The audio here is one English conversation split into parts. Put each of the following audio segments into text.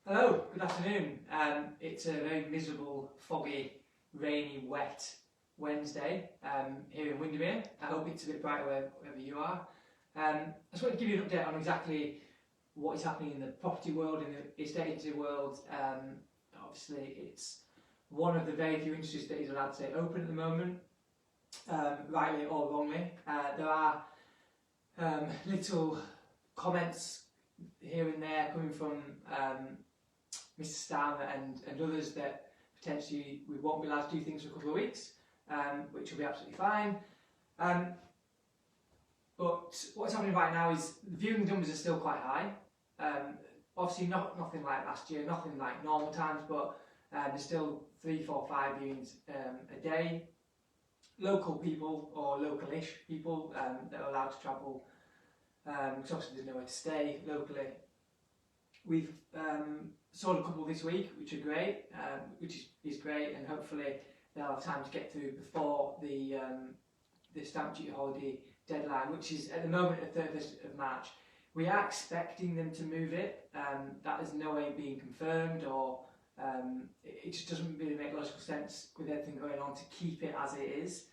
Hello, good afternoon. It's a very miserable, foggy, rainy, wet Wednesday here in Windermere. I hope it's a bit brighter wherever you are. I just wanted to give you an update on exactly what is happening in the property world, in the estate agency world. Obviously, it's one of the very few industries that is allowed to stay open at the moment, rightly or wrongly. There are little comments here and there coming from Mr. Starmer and others that potentially we won't be allowed to do things for a couple of weeks, which will be absolutely fine. But what's happening right now is the viewing numbers are still quite high. Obviously nothing like last year, nothing like normal times, but there's still 3, 4, 5 viewings a day. Local people or local-ish people that are allowed to travel, because obviously there's nowhere to stay locally. We've sold a couple this week, which are great, which is great, and hopefully they'll have time to get through before the stamp duty holiday deadline, which is at the moment the 31st of March. We are expecting them to move it. That is no way being confirmed, or it just doesn't really make logical sense with everything going on to keep it as it is.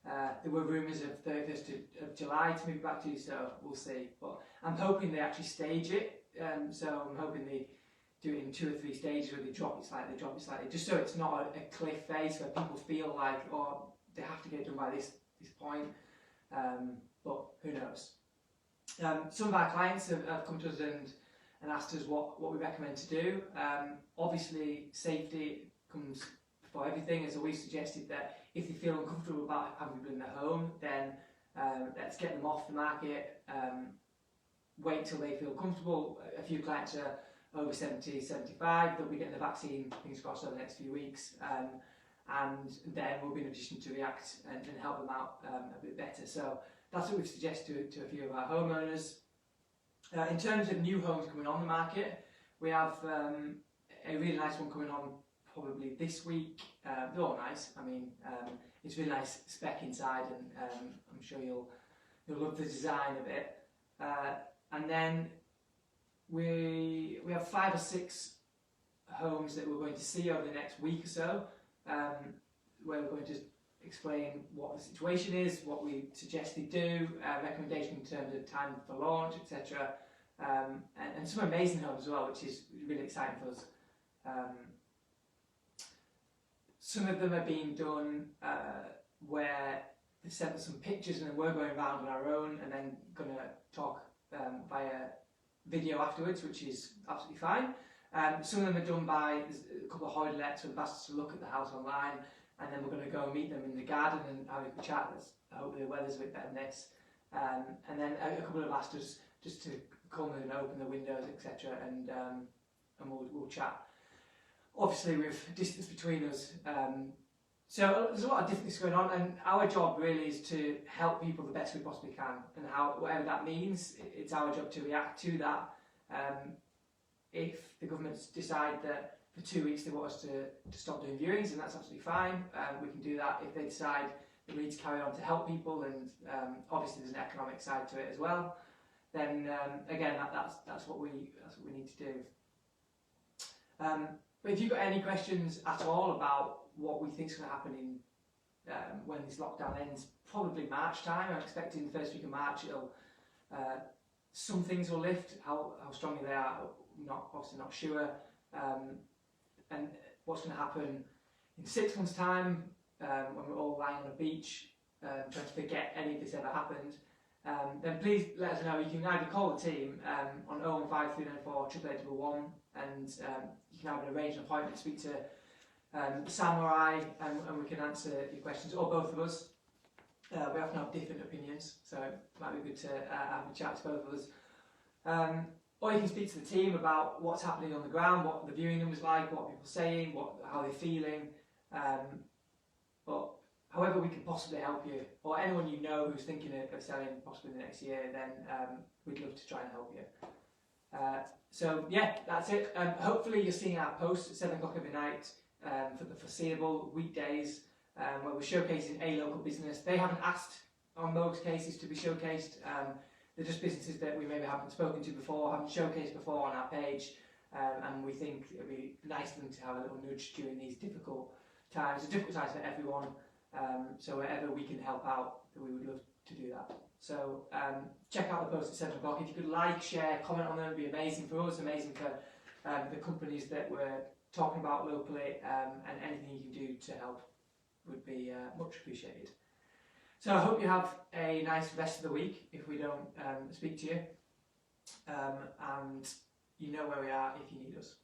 There were rumours of 31st of July to move back to, so we'll see. But I'm hoping they actually stage it. So I'm hoping they do it in 2 or 3 stages where they drop it slightly, just so it's not a cliff face where people feel like, oh, they have to get it done by this point. But who knows? Some of our clients have come to us and asked us what we recommend to do. Obviously, safety comes before everything. As always suggested, that if they feel uncomfortable about having people in their home, then let's get them off the market. Wait till they feel comfortable. A few clients are over 70, 75. They'll be getting the vaccine, fingers crossed, over the next few weeks. And then we'll be in a position to react and help them out a bit better. So that's what we've suggested to a few of our homeowners. In terms of new homes coming on the market, we have a really nice one coming on probably this week. They're all nice. I mean, it's a really nice spec inside, and I'm sure you'll love the design of it. And then we have 5 or 6 homes that we're going to see over the next week or so, where we're going to explain what the situation is, what we suggest they do, recommendation in terms of time for launch, etc. And some amazing homes as well, which is really exciting for us. Some of them are being done where they sent us some pictures and then we're going around on our own and then going to talk via video afterwards, which is absolutely fine. Some of them are done by a couple of holiday lets who have asked us to look at the house online, and then we're going to go and meet them in the garden and have a chat. Hopefully the weather's a bit better than this. And then a couple have asked us just to come and open the windows, etc. And we'll chat. Obviously with distance between us. So there's a lot of different things going on, and our job really is to help people the best we possibly can, and whatever that means, it's our job to react to that. If the governments decide that for 2 weeks they want us to stop doing viewings, and that's absolutely fine, we can do that. If they decide that we need to carry on to help people, and obviously there's an economic side to it as well, then again that's what we need to do. But if you've got any questions at all about what we think is going to happen in when this lockdown ends, probably March time. I'm expecting the first week of March some things will lift. How strongly they are, obviously not sure. And what's going to happen in 6 months' time, when we're all lying on a beach trying to forget any of this ever happened, then please let us know. You can either call the team on 015 394 8811, and you can either arrange an appointment to speak to Sam or I, and we can answer your questions, or both of us. We often have different opinions, so it might be good to have a chat to both of us. Or you can speak to the team about what's happening on the ground, what the viewing numbers like, what people are saying, how they're feeling. But however we can possibly help you, or anyone you know who's thinking of selling possibly in the next year, then we'd love to try and help you. So yeah, that's it. Hopefully you're seeing our posts at 7 o'clock every night for the foreseeable weekdays, where we're showcasing a local business. They haven't asked on those cases to be showcased. They're just businesses that we maybe haven't spoken to before, haven't showcased before on our page. and we think it would be nice for them to have a little nudge during these difficult times. It's difficult times for everyone, so wherever we can help out, we would love to do that. So check out the post at 7 o'clock. If you could like, share, comment on them, it would be amazing for us, amazing for the companies that we're talking about locally, and anything you can do to help would be much appreciated. So I hope you have a nice rest of the week if we don't speak to you, and you know where we are if you need us.